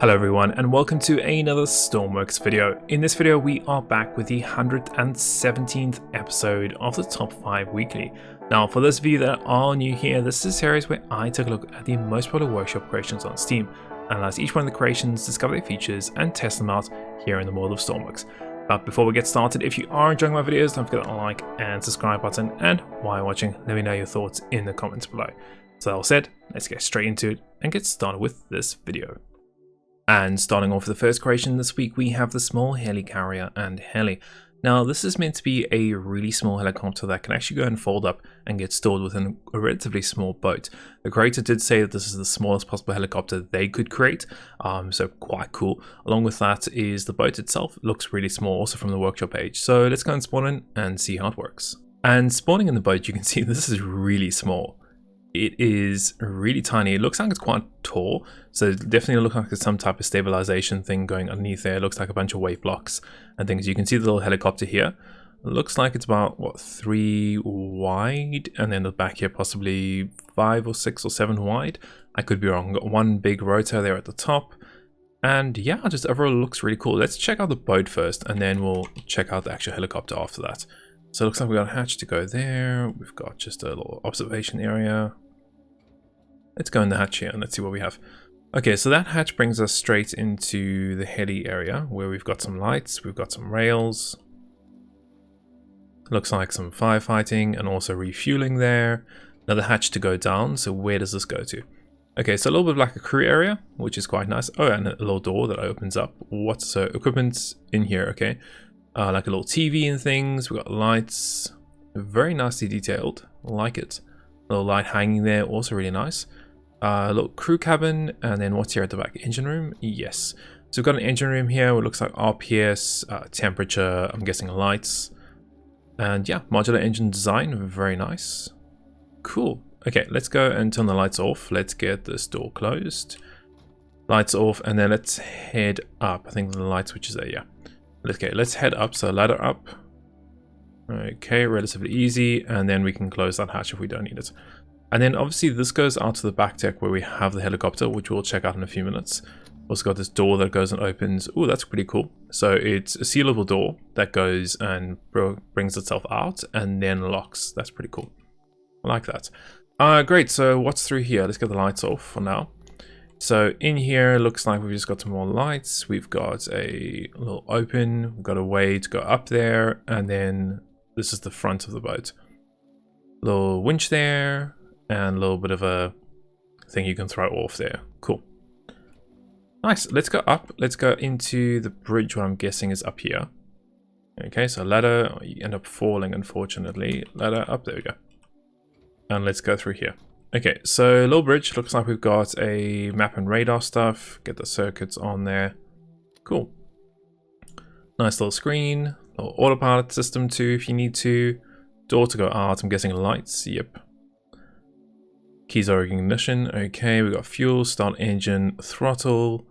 Hello everyone and welcome to another Stormworks video. In this video we are back with the 117th episode of the Top 5 Weekly. Now for those of you that are new here, this is a series where I take a look at the most popular workshop creations on Steam, analyze each one of the creations, discover their features and test them out here in the world of Stormworks. But before we get started, if you are enjoying my videos, don't forget the like and subscribe button, and while you're watching, let me know your thoughts in the comments below. So that all said, let's get straight into it and get started with this video. And starting off with the first creation this week, we have the small heli carrier and Heli. Now this is meant to be a really small helicopter that can actually go and fold up and get stored within a relatively small boat. The creator did say that this is the smallest possible helicopter they could create, so quite cool. Along with that is the boat itself. It looks really small also from the workshop page. So let's go and spawn in and see how it works. And spawning in the boat, you can see this is really small. It is really tiny. It looks like it's quite tall, so it definitely looks like there's some type of stabilization thing going underneath there. It looks like a bunch of wave blocks and things. You can see the little helicopter here. It looks like it's about, what, 3 wide, and then the back here possibly 5 or 6 or 7 wide. I could be wrong. Got one big rotor there at the top. And yeah, just overall looks really cool. Let's check out the boat first, and then we'll check out the actual helicopter after that. So it looks like we've got a hatch to go there. We've got just a little observation area. Let's go in the hatch here and let's see what we have. Okay, so that hatch brings us straight into the Heli area where we've got some lights, we've got some rails. Looks like some firefighting and also refueling there. Another hatch to go down, so where does this go to? Okay, so a little bit like a crew area, which is quite nice. Oh, and a little door that opens up. What's so equipment in here, okay. Like a little TV and things. We've got lights, very nicely detailed, like it. A little light hanging there, also really nice. A little crew cabin, and then what's here at the back? Engine room? Yes. So we've got an engine room here. It looks like RPS, temperature, I'm guessing lights. And yeah, modular engine design, very nice. Cool. Okay, let's go and turn the lights off. Let's get this door closed. Lights off, and then let's head up. I think the light switch is there, yeah. Okay, let's head up, so ladder up. Okay, relatively easy, and then we can close that hatch if we don't need it. And then obviously this goes out to the back deck where we have the helicopter, which we'll check out in a few minutes. Also got this door that goes and opens. Oh, that's pretty cool. So it's a sealable door that goes and brings itself out and then locks. That's pretty cool. I like that. Great, so what's through here? Let's get the lights off for now. So in here, looks like we've just got some more lights. We've got a little open. We've got a way to go up there. And then this is the front of the boat. Little winch there. And a little bit of a thing you can throw off there. Cool. Nice. Let's go up. Let's go into the bridge, what I'm guessing is up here. Okay, so ladder. You end up falling, unfortunately. Ladder up. There we go. And let's go through here. Okay, so little bridge, looks like we've got a map and radar stuff. Get the circuits on there. Cool. Nice little screen. Little autopilot system too if you need to. Door to go out, I'm guessing lights, yep. Keys are ignition, okay, we've got fuel, start engine, throttle,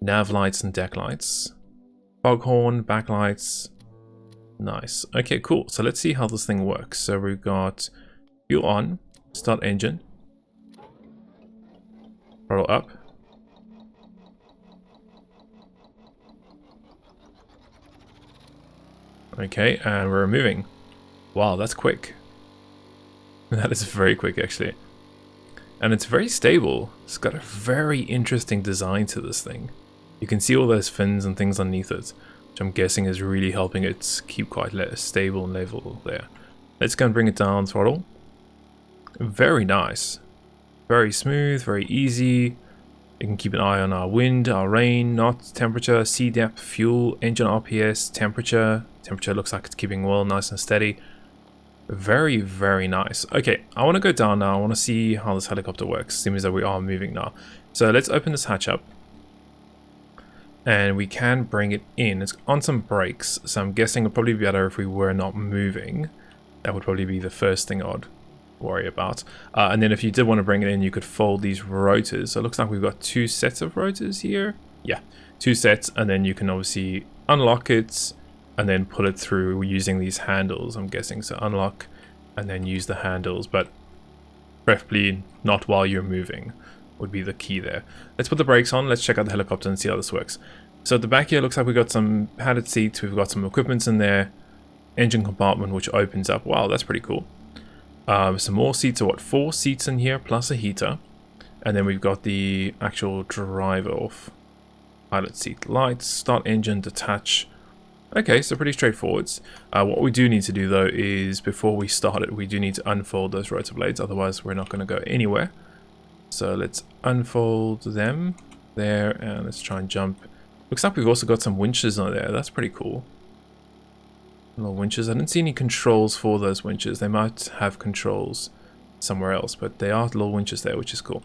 nav lights and deck lights. Foghorn, backlights. Nice. Okay, cool. So let's see how this thing works. So we've got fuel on, start engine. Roll up. Okay, and we're moving. Wow, that's quick. That is very quick, actually. And it's very stable. It's got a very interesting design to this thing. You can see all those fins and things underneath it, which I'm guessing is really helping it keep quite stable and level there. Let's go and bring it down, throttle. Very nice. Very smooth, very easy. You can keep an eye on our wind, our rain, knots, temperature, sea depth, fuel, engine RPS, temperature. Temperature looks like it's keeping well, nice and steady. Very, very nice. Okay, I want to go down now. I want to see how this helicopter works. Seems that we are moving now. So let's open this hatch up. And we can bring it in. It's on some brakes, so I'm guessing it would probably be better if we were not moving. That would probably be the first thing I'd worry about. And then if you did want to bring it in, you could fold these rotors. So it looks like we've got 2 sets of rotors here. Yeah, 2 sets, and then you can obviously unlock it and then pull it through using these handles, I'm guessing. So unlock and then use the handles, but preferably not while you're moving. would be the key there. Let's put the brakes on. Let's check out the helicopter and see how this works. So at the back here, looks like we've got some padded seats. We've got some equipment in there. Engine compartment, which opens up. Wow, that's pretty cool. Some more seats. So what, 4 seats in here, plus a heater. And then we've got the actual driver off. Pilot seat lights, start engine, detach. Okay, so pretty straightforward. What we do need to do though is before we start it, we do need to unfold those rotor blades, otherwise we're not going to go anywhere. So let's unfold them there and let's try and jump. Looks like we've also got some winches on there. That's pretty cool. Little winches. I didn't see any controls for those winches. They might have controls somewhere else, but they are little winches there, which is cool.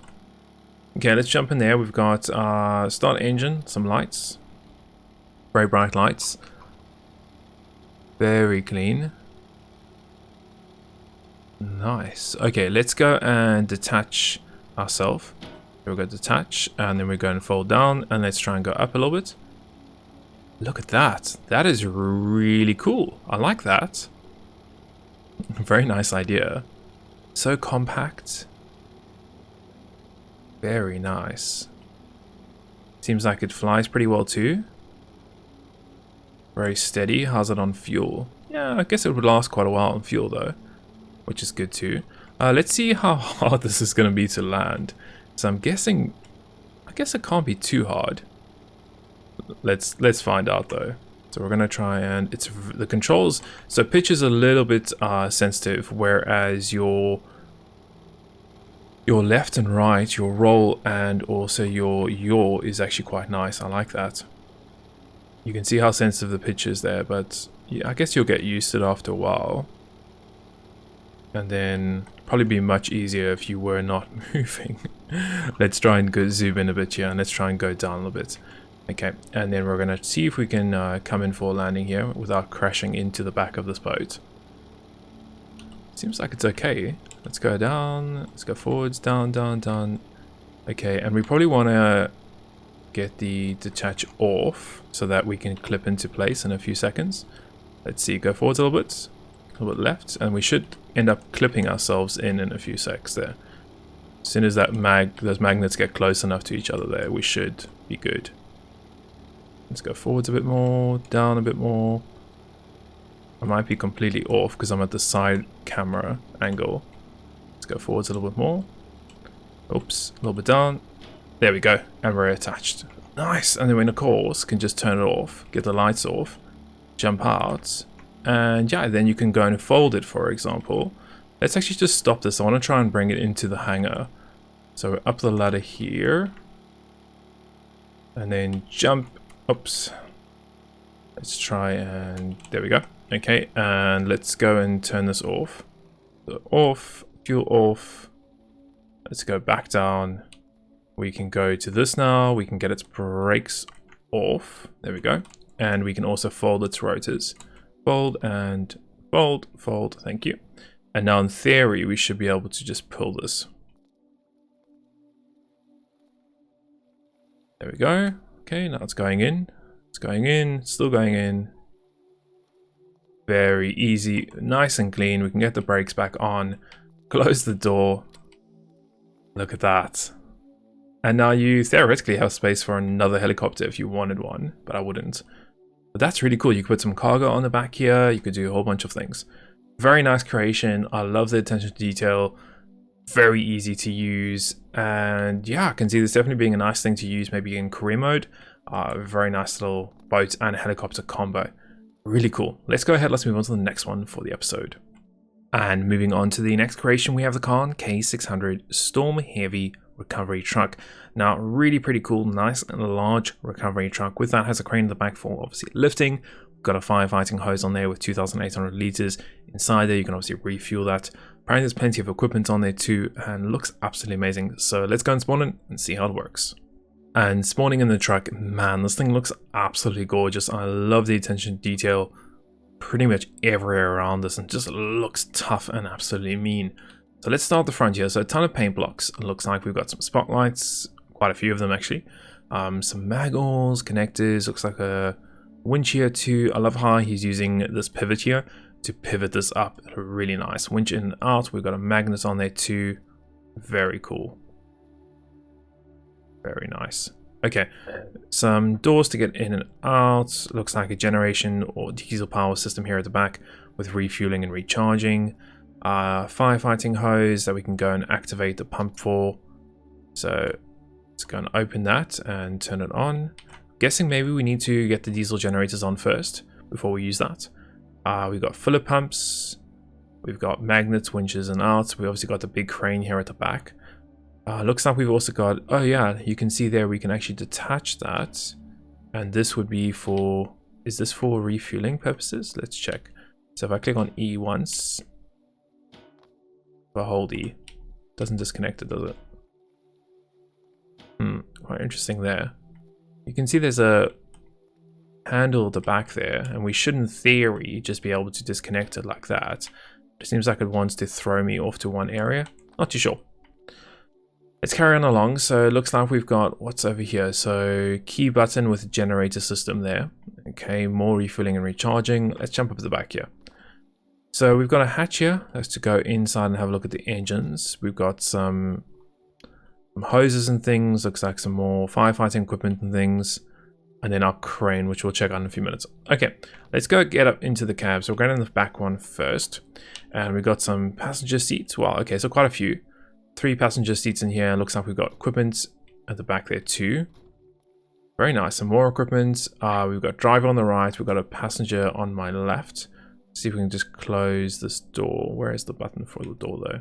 Okay, let's jump in there. We've got start engine, some lights. Very bright lights. Very clean. Nice. Okay, let's go and detach ourselves. Here we go, detach, and then we're going to fold down, and let's try and go up a little bit. Look at that. That is really cool. I like that. Very nice idea. So compact. Very nice. Seems like it flies pretty well too. Very steady. How's it on fuel? Yeah, I guess it would last quite a while on fuel though, which is good too. Let's see how hard this is going to be to land. So I'm guessing, I guess it can't be too hard. Let's find out though. So we're going to try and it's the controls. So pitch is a little bit sensitive, whereas your left and right, your roll and also your yaw is actually quite nice. I like that. You can see how sensitive the pitch is there, but yeah, I guess you'll get used to it after a while. And then probably be much easier if you were not moving. Let's try and go zoom in a bit here and let's try and go down a little bit. Okay, and then we're going to see if we can come in for a landing here without crashing into the back of this boat. Seems like it's okay. Let's go down, let's go forwards, down, down, down. Okay, and we probably want to get the detach off so that we can clip into place in a few seconds. Let's see, go forwards a little bit left, and we should end up clipping ourselves in a few secs there. As soon as that those magnets get close enough to each other there, we should be good. Let's go forwards a bit more, down a bit more. I might be completely off because I'm at the side camera angle. Let's go forwards a little bit more. Oops, a little bit down. There we go, and we're attached. Nice, and then we, of course, can just turn it off, get the lights off, jump out, and yeah, then you can go and fold it, for example. Let's actually just stop this. I want to try and bring it into the hangar. So we're up the ladder here, and then jump. Oops. Let's try and there we go. Okay, and let's go and turn this off. So off, fuel off. Let's go back down. We can go to this now. We can get its brakes off. There we go. And we can also fold its rotors. Fold and fold, fold. Thank you. And now in theory, we should be able to just pull this. There we go. Okay, now it's going in. It's going in, still going in. Very easy, nice and clean. We can get the brakes back on, close the door. Look at that. And now you theoretically have space for another helicopter if you wanted one, but I wouldn't. But that's really cool. You could put some cargo on the back here. You could do a whole bunch of things. Very nice creation. I love the attention to detail. Very easy to use. And yeah, I can see this definitely being a nice thing to use maybe in career mode. Very nice little boat and helicopter combo. Really cool. Let's go ahead. Let's move on to the next one for the episode. And moving on to the next creation, we have the Karn K600 Storm Heavy recovery truck. Now, really pretty cool, nice and large recovery truck. With that, has a crane in the back for obviously lifting. We've got a firefighting hose on there with 2,800 liters inside there. You can obviously refuel that. Apparently, there's plenty of equipment on there too, and looks absolutely amazing. So let's go and spawn it and see how it works. And spawning in the truck, man, this thing looks absolutely gorgeous. I love the attention to detail pretty much everywhere around this, and just looks tough and absolutely mean. So let's start the front here. So a ton of paint blocks. It looks like we've got some spotlights, quite a few of them actually. Some magles, connectors, looks like a winch here too. I love how he's using this pivot here to pivot this up. Really nice. Winch in and out. We've got a magnet on there too. Very cool. Very nice. Okay, some doors to get in and out. Looks like a generation or diesel power system here at the back with refueling and recharging. Firefighting hose that we can go and activate the pump for. So let's go and open that and turn it on. Guessing maybe we need to get the diesel generators on first before we use that. We've got filler pumps. We've got magnets, winches, and outs. We obviously got the big crane here at the back. Looks like we've also got, oh yeah, you can see there we can actually detach that. And this would be for, is this for refueling purposes? Let's check. So if I click on E once, if I hold E, doesn't disconnect it, does it? Quite interesting there. You can see there's a handle at the back there, and we should in theory just be able to disconnect it like that. It seems like it wants to throw me off to one area. Not too sure. Let's carry on along. So it looks like we've got what's over here. So key button with generator system there. Okay, more refueling and recharging. Let's jump up to the back here. So we've got a hatch here. That's to go inside and have a look at the engines. We've got some hoses and things. Looks like some more firefighting equipment and things. And then our crane, which we'll check out in a few minutes. Okay, let's go get up into the cab. So we're going in the back one first. And we've got some passenger seats. Wow, okay, so quite a few. 3 passenger seats in here. Looks like we've got equipment at the back there too. Very nice. Some more equipment. We've got driver on the right. We've got a passenger on my left. Let's see if we can just close this door. Where is the button for the door though?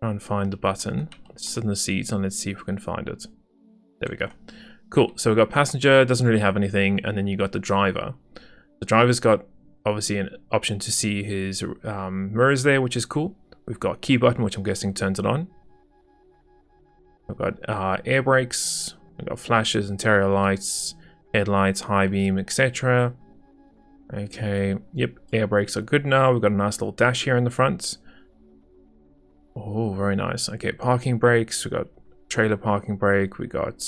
Try and find the button. Let's sit in the seats and let's see if we can find it. There we go. Cool. So we've got passenger, doesn't really have anything, and then you got the driver. The driver's got obviously an option to see his mirrors there, which is cool. We've got key button, which I'm guessing turns it on. We've got air brakes. We've got flashes, interior lights, headlights, high beam, etc. Okay, yep, air brakes are good now. We've got a nice little dash here in the front. Oh, very nice. Okay, parking brakes. We've got trailer parking brake. We got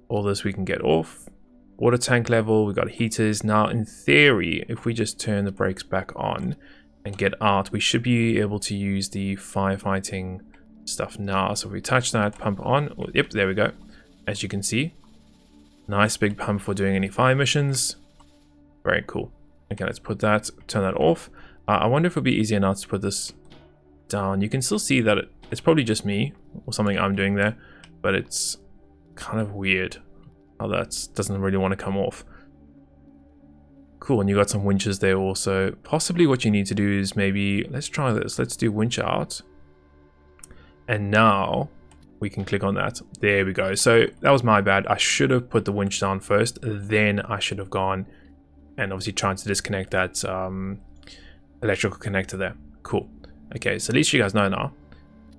all this we can get off. Water tank level. We've got heaters. Now, in theory, if we just turn the brakes back on and get out, we should be able to use the firefighting stuff now. So if we touch that, pump on. Oh, yep, there we go. As you can see, nice big pump for doing any fire missions. Very cool. Okay, let's put that, turn that off. I wonder if it'll be easier now to put this down. You can still see that it's probably just me or something I'm doing there, but it's kind of weird how that doesn't really want to come off. Cool, and you got some winches there also. Possibly what you need to do is maybe, let's try this. Let's do winch out. And now we can click on that. There we go. So that was my bad. I should have put the winch down first. Then I should have gone and obviously tried to disconnect that electrical connector there. Cool. Okay, so at least you guys know now.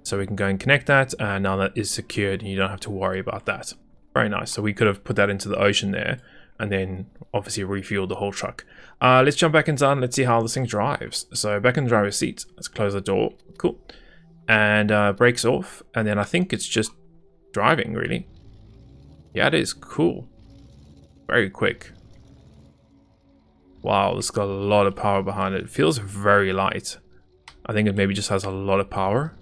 So we can go and connect that. And now that is secured and you don't have to worry about that. Very nice. So we could have put that into the ocean there. And then obviously refuel the whole truck. Let's jump back inside and let's see how this thing drives. So back in the driver's seat, let's close the door. Cool. And brakes off. And then I think it's just driving, really. Yeah, it is. Cool. Very quick. Wow, it's got a lot of power behind it. It feels very light. I think it maybe just has a lot of power.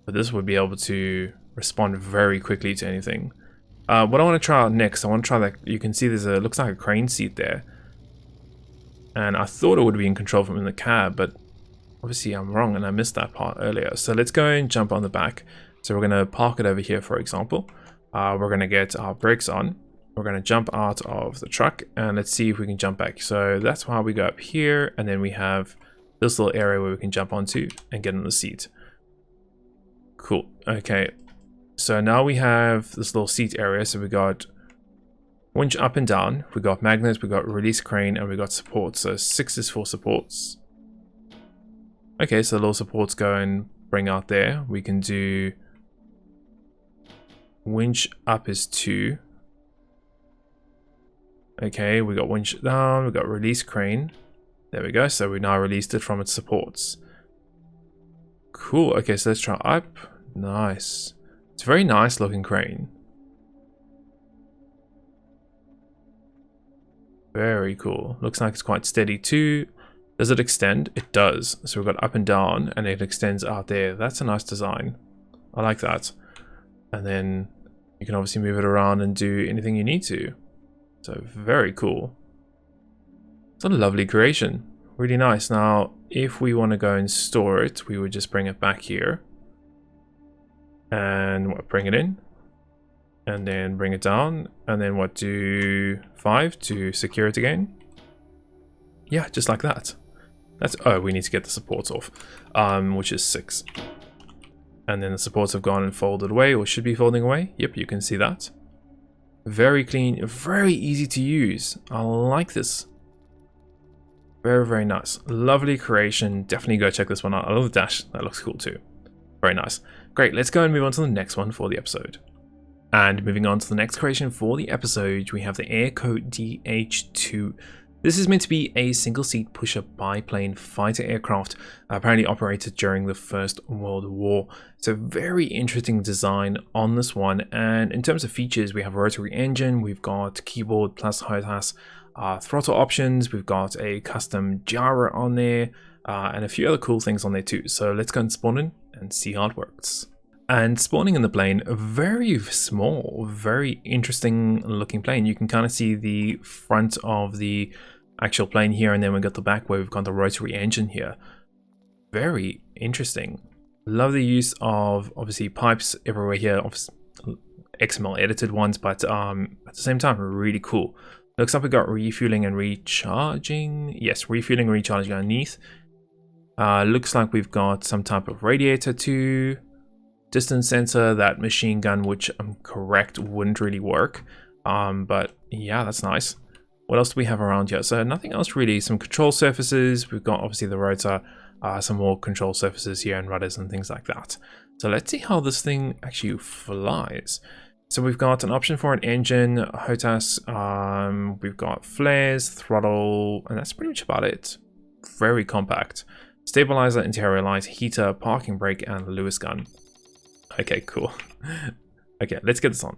But this would be able to respond very quickly to anything. What I want to try out next, I want to try that. You can see there's a, looks like a crane seat there. And I thought it would be in control from in the cab, but obviously I'm wrong and I missed that part earlier. So let's go and jump on the back. So we're going to park it over here, for example. We're going to get our brakes on. We're going to jump out of the truck and let's see if we can jump back. So that's why we go up here and then we have this little area where we can jump onto and get in the seat. Cool. Okay. So now we have this little seat area. So we got winch up and down. We got magnets, we got release crane, and we got support. So 6 is for supports. Okay, so the little supports go and bring out there. We can do winch up is 2. Okay, we got winch down, we got release crane. There we go. So we now released it from its supports. Cool. Okay, so let's try up. Nice. It's a very nice looking crane. Very cool. Looks like it's quite steady too. Does it extend? It does. So we've got up and down and it extends out there. That's a nice design. I like that. And then you can obviously move it around and do anything you need to. So very cool. It's a lovely creation. Really nice. Now, if we want to go and store it, we would just bring it back here. And bring it in. And then bring it down. And then what, do 5 to secure it again? Yeah, just like that. That's, oh, we need to get the supports off, which is 6. And then the supports have gone and folded away, or should be folding away. Yep, you can see that. Very clean, very easy to use. I like this. Very, very nice. Lovely creation. Definitely go check this one out. I love the dash. That looks cool too. Very nice. Great, let's go and move on to the next one for the episode. And moving on to the next creation for the episode, we have the Airco DH.2. This is meant to be a single-seat push-up biplane fighter aircraft, apparently operated during the First World War. It's a very interesting design on this one, and in terms of features, we have a rotary engine, we've got keyboard plus HOTAS, throttle options, we've got a custom gyro on there, and a few other cool things on there too. So let's go and spawn in and see how it works. And spawning in the plane, a very small, very interesting looking plane. You can kind of see the front of the actual plane here, and then we've got the back where we've got the rotary engine here. Very interesting. Love the use of obviously pipes everywhere here, XML edited ones, but at the same time, really cool. Looks like we got refueling and recharging. Yes, refueling and recharging underneath. Looks like we've got some type of radiator too. Distance sensor, that machine gun, which I'm correct wouldn't really work, but yeah, that's nice. What else do we have around here? So nothing else really. Some control surfaces, we've got obviously the rotor, some more control surfaces here and rudders and things like that. So let's see how this thing actually flies. So we've got an option for an engine, HOTAS, we've got flares, throttle, and that's pretty much about it. Very compact. Stabilizer, interior light, heater, parking brake, and Lewis gun. Okay, cool. Okay, let's get this on.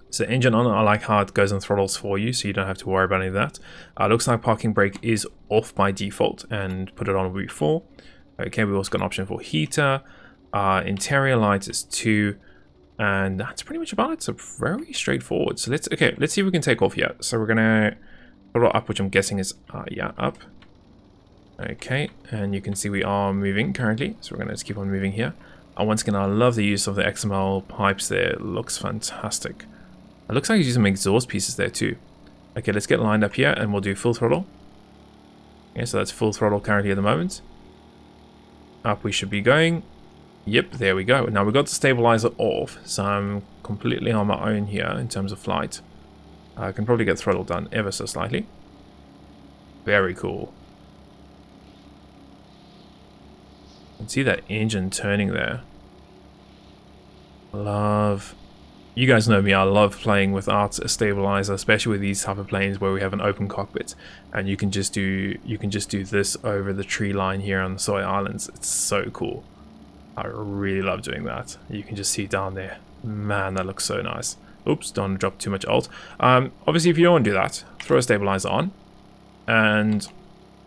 So engine on, I like how it goes and throttles for you, so you don't have to worry about any of that. Looks like parking brake is off by default and put it on before. Okay, we also got an option for heater. Interior light is 2. And that's pretty much about it. So very straightforward. So let's see if we can take off yet. So we're gonna throttle up, which I'm guessing is yeah, up. Okay, and you can see we are moving currently, so we're going to just keep on moving here. Once again, I love the use of the XML pipes there. It looks fantastic. It looks like he's using some exhaust pieces there too. Okay, let's get lined up here and we'll do full throttle. Okay, so that's full throttle currently at the moment. Up we should be going. Yep, there we go. Now we've got the stabilizer off, so I'm completely on my own here in terms of flight. I can probably get throttle done ever so slightly. Very cool. You can see that engine turning there. Love. You guys know me, I love playing without a stabilizer, especially with these type of planes where we have an open cockpit and you can just do this over the tree line here on the Soy Islands. It's so cool. I really love doing that. You can just see down there. Man, that looks so nice. Oops, don't drop too much alt. Obviously if you don't want to do that, throw a stabilizer on and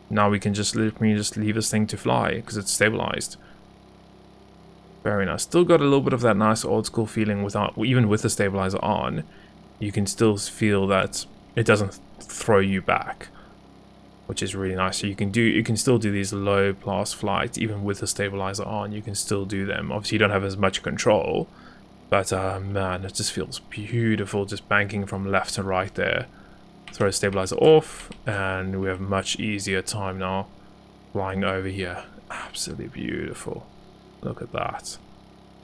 now we can just leave this thing to fly because it's stabilized. Very nice. Still got a little bit of that nice old school feeling without, even with the stabilizer on. You can still feel that it doesn't throw you back, which is really nice. So you can still do these low class flights even with the stabilizer on. You can still do them. Obviously you don't have as much control, but man, it just feels beautiful just banking from left to right there. Throw the stabilizer off and we have much easier time now flying over here. Absolutely beautiful. Look at that.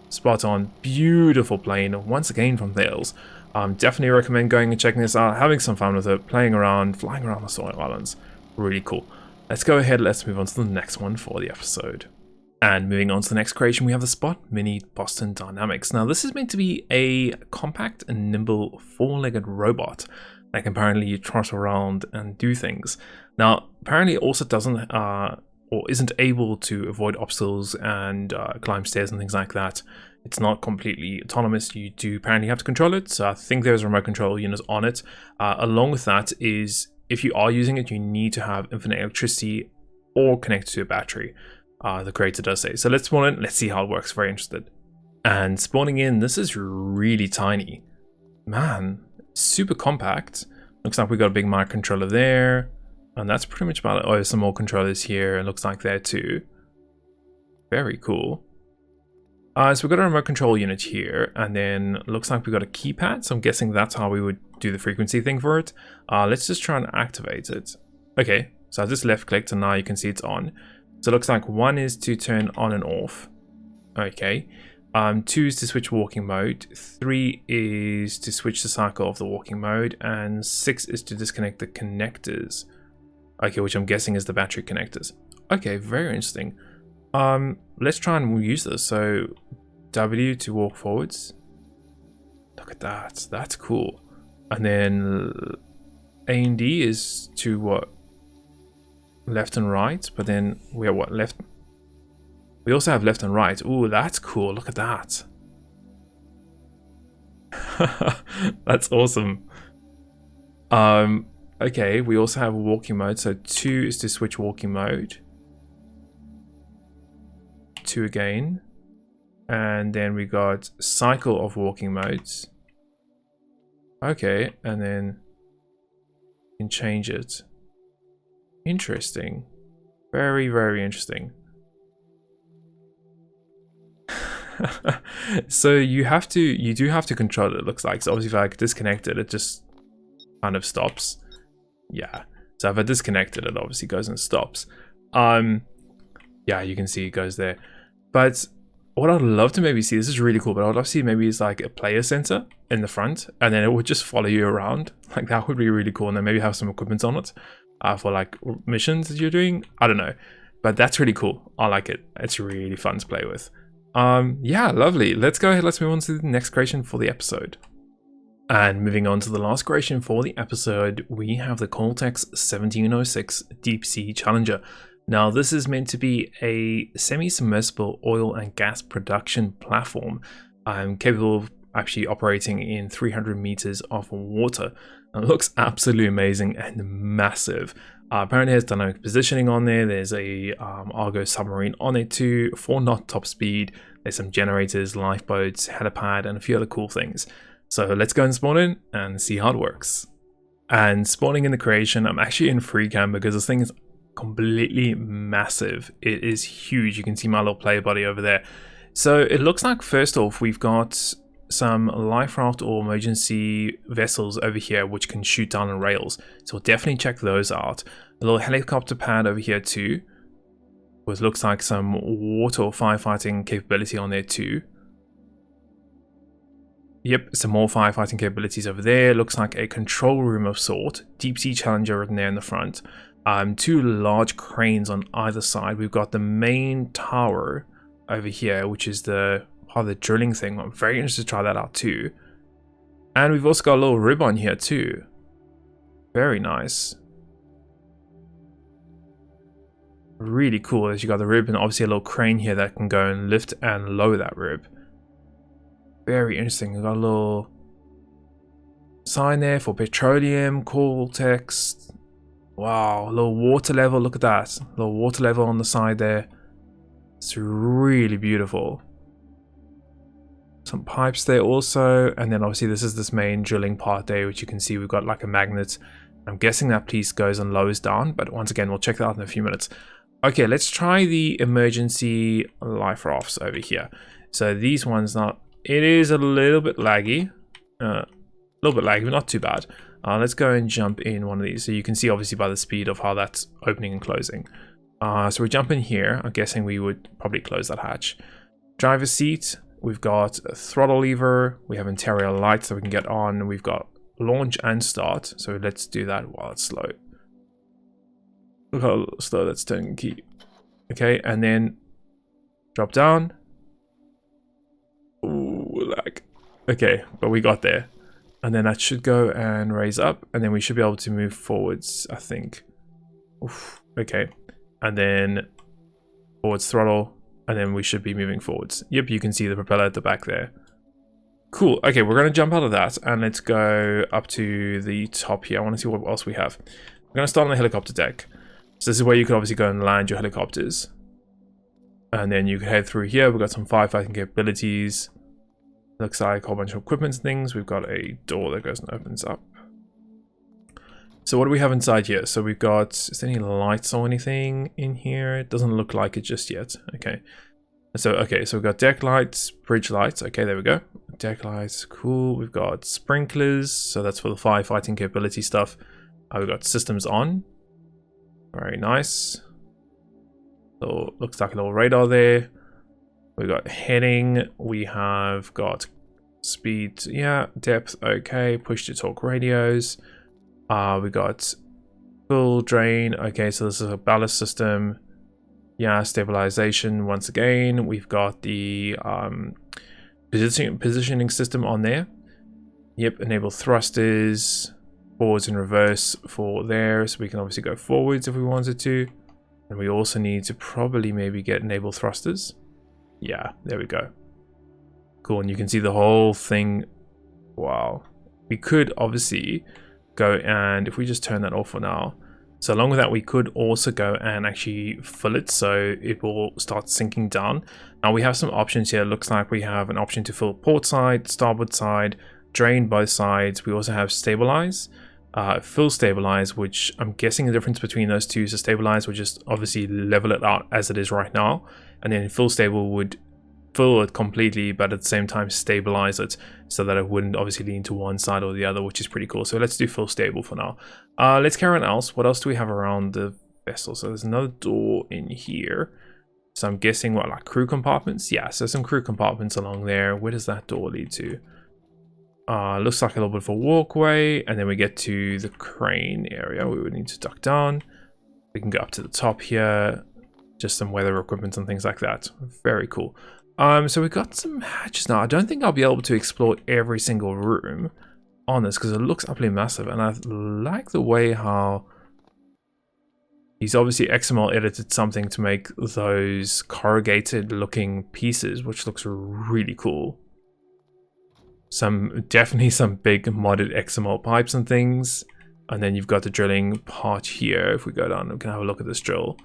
Spot on. Beautiful plane. Once again from Thales. Definitely recommend going and checking this out. Having some fun with it. Playing around. Flying around the Soy Islands. Really cool. Let's go ahead. Let's move on to the next one for the episode. And moving on to the next creation, we have the SpotMini Boston Dynamics. Now this is meant to be a compact and nimble four-legged robot that can apparently trot around and do things. Now apparently it also doesn't or isn't able to avoid obstacles and climb stairs and things like that. It's not completely autonomous. You do apparently have to control it. So I think there's remote control units on it. Along with that is, if you are using it, you need to have infinite electricity or connect to a battery. The creator does say. So let's spawn in. Let's see how it works. Very interested. And spawning in, this is really tiny. Man, super compact. Looks like we got a big mic controller there. And that's pretty much about it. Oh, there's some more controllers here. It looks like there too. Very cool. So we've got a remote control unit here, and then looks like we've got a keypad, so I'm guessing that's how we would do the frequency thing for it. Let's just try and activate it. Okay, so I just left clicked and now you can see it's on. So it looks like 1 is to turn on and off. Okay. 2 is to switch walking mode, 3 is to switch the cycle of the walking mode, and 6 is to disconnect the connectors. Okay, which I'm guessing is the battery connectors. Okay, very interesting. Let's try and use this. So W to walk forwards. Look at that, that's cool. And then A and D is to what? Left and right, but then we have what, left? We also have left and right. Ooh, that's cool, look at that. That's awesome. Okay, we also have a walking mode. So 2 is to switch walking mode. 2 again, and then we got cycle of walking modes. Okay, and then you can change it. Interesting, very, very interesting. So you do have to control it, looks like. So obviously if I disconnect it, it just kind of stops. Yeah, so if I disconnect it, it obviously goes and stops. Yeah, you can see it goes there. But what I'd love to maybe see, this is really cool, but I'd love to see maybe it's like a player center in the front, and then it would just follow you around. Like that would be really cool, and then maybe have some equipment on it for like missions that you're doing. I don't know, but that's really cool. I like it. It's really fun to play with. Yeah, lovely. Let's go ahead. Let's move on to the next creation for the episode. And moving on to the last creation for the episode, we have the COLTEX 1706 Deepsea Challenger. Now, this is meant to be a semi-submersible oil and gas production platform, capable of actually operating in 300 meters of water. It looks absolutely amazing and massive. Apparently, there's dynamic positioning on there. There's a Argo submarine on it too, 4-knot top speed. There's some generators, lifeboats, helipad, and a few other cool things. So let's go and spawn in and see how it works. And spawning in the creation, I'm actually in free cam because this thing is completely massive. It is huge. You can see my little player body over there. So it looks like first off we've got some life raft or emergency vessels over here which can shoot down on rails, so we'll definitely check those out. A little helicopter pad over here too, which looks like some water or firefighting capability on there too. Yep, some more firefighting capabilities over there. Looks like a control room of sort. Deepsea Challenger written there in the front. 2 large cranes on either side. We've got the main tower over here, which is the part of the drilling thing. I'm very interested to try that out too. And we've also got a little rib on here too. Very nice. Really cool. As you got the rib and obviously a little crane here that can go and lift and lower that rib. Very interesting. We've got a little sign there for petroleum, COLTEX. Wow, a little water level, look at that. A little water level on the side there. It's really beautiful. Some pipes there also, and then obviously this is this main drilling part there, which you can see we've got like a magnet. I'm guessing that piece goes and lowers down, but once again, we'll check that out in a few minutes. Okay, let's try the emergency life rafts over here. So these ones, now, it is a little bit laggy. But not too bad. Let's go and jump in one of these. So you can see obviously by the speed of how that's opening and closing. So we jump in here. I'm guessing we would probably close that hatch. Driver's seat. We've got a throttle lever. We have interior lights that we can get on. We've got launch and start. So let's do that while it's slow. Look how slow that's turning key. Okay, and then drop down. Ooh, lag. Okay, but we got there. And then that should go and raise up, and then we should be able to move forwards, I think. Oof, okay. And then forwards throttle, and then we should be moving forwards. Yep, you can see the propeller at the back there. Cool. Okay, we're going to jump out of that, and let's go up to the top here. I want to see what else we have. We're going to start on the helicopter deck. So this is where you can obviously go and land your helicopters. And then you can head through here. We've got some firefighting capabilities. Looks like a whole bunch of equipment and things. We've got a door that goes and opens up. So what do we have inside here? So we've got, is there any lights or anything in here? It doesn't look like it just yet. Okay. So we've got deck lights, bridge lights. Okay, there we go. Deck lights, cool. We've got sprinklers. So that's for the firefighting capability stuff. We've got systems on. Very nice. So looks like a little radar there. We've got heading. We have got speed. Yeah, depth. Okay. Push to talk radios. We got full drain. Okay, so this is a ballast system. Yeah, stabilization once again. We've got the positioning system on there. Yep, enable thrusters, forwards and reverse for there, so we can obviously go forwards if we wanted to. And we also need to probably maybe get enable thrusters. Yeah, there we go. Cool, and you can see the whole thing. Wow. We could obviously go and, if we just turn that off for now, so along with that, we could also go and actually fill it so it will start sinking down. Now we have some options here. It looks like we have an option to fill port side, starboard side, drain both sides. We also have stabilize, full stabilize, which I'm guessing the difference between those two is to stabilize would just obviously level it out as it is right now. And then full stable would fill it completely, but at the same time stabilize it so that it wouldn't obviously lean to one side or the other, which is pretty cool. So let's do full stable for now. Let's carry on else. What else do we have around the vessel? So there's another door in here. So I'm guessing what, like crew compartments? Yeah, so some crew compartments along there. Where does that door lead to? Looks like a little bit of a walkway, and then we get to the crane area. We would need to duck down. We can go up to the top here. Just some weather equipment and things like that. Very cool. So we've got some hatches now. I don't think I'll be able to explore every single room on this because it looks absolutely massive, and I like the way how he's obviously XML edited something to make those corrugated looking pieces, which looks really cool. Definitely some big modded XML pipes and things, and then you've got the drilling part here. If we go down, we can have a look at this drill.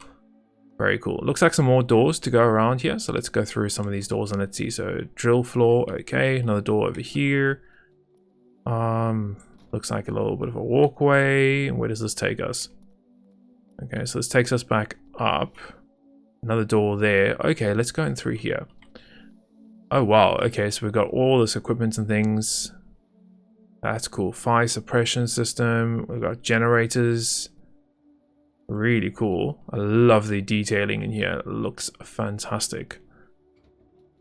Very cool. Looks like some more doors to go around here. So let's go through some of these doors and let's see. So drill floor. Okay. Another door over here. Looks like a little bit of a walkway. Where does this take us? Okay. So this takes us back up. Another door there. Okay. Let's go in through here. Oh, wow. Okay. So we've got all this equipment and things. That's cool. Fire suppression system. We've got generators. Really cool. I love the detailing in here. It looks fantastic.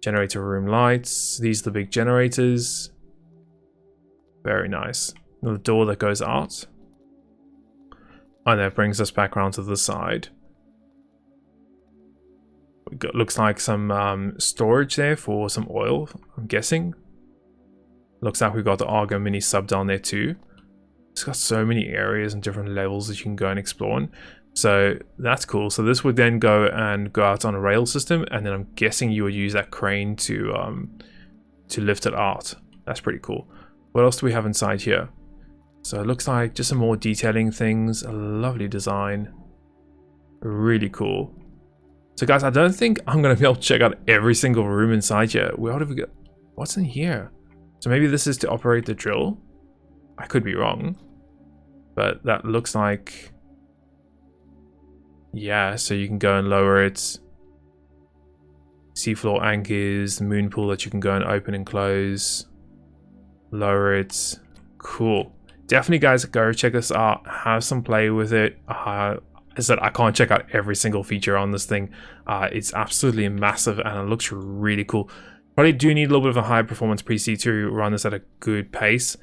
Generator room lights. These are the big generators. Very nice. Another door that goes out. And that brings us back around to the side. We got, looks like some storage there for some oil, I'm guessing. Looks like we've got the Argo mini sub down there too. It's got so many areas and different levels that you can go and explore in. So that's cool. So this would then go out on a rail system, and then I'm guessing you would use that crane to lift it out. That's pretty cool. What else do we have inside here? So it looks like just some more detailing things. A lovely design. Really cool. So guys, I don't think I'm going to be able to check out every single room inside here. Where have we got? What's in here? So maybe this is to operate the drill. I could be wrong, but that looks like, yeah, so you can go and lower it. Seafloor anchors, moon pool that you can go and open and close. Lower it. Cool. Definitely, guys, go check this out. Have some play with it. I said I can't check out every single feature on this thing. It's absolutely massive and it looks really cool. Probably do need a little bit of a high performance PC to run this at a good pace.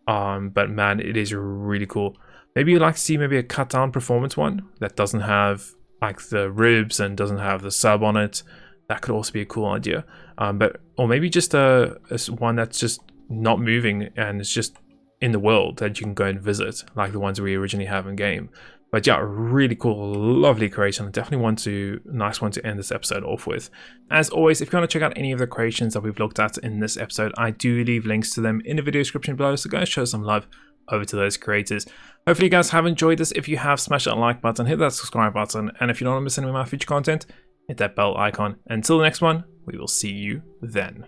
But man, it is really cool. Maybe you'd like to see maybe a cut down performance one that doesn't have like the ribs and doesn't have the sub on it. That could also be a cool idea. Or maybe just a one that's just not moving and it's just in the world that you can go and visit, like the ones we originally have in game. But yeah, really cool, lovely creation. Definitely nice one to end this episode off with. As always, if you want to check out any of the creations that we've looked at in this episode, I do leave links to them in the video description below, so go show some love over to those creators. Hopefully you guys have enjoyed this. If you have, smash that like button, hit that subscribe button, and if you don't want to miss any of my future content, hit that bell icon. Until the next one, we will see you then.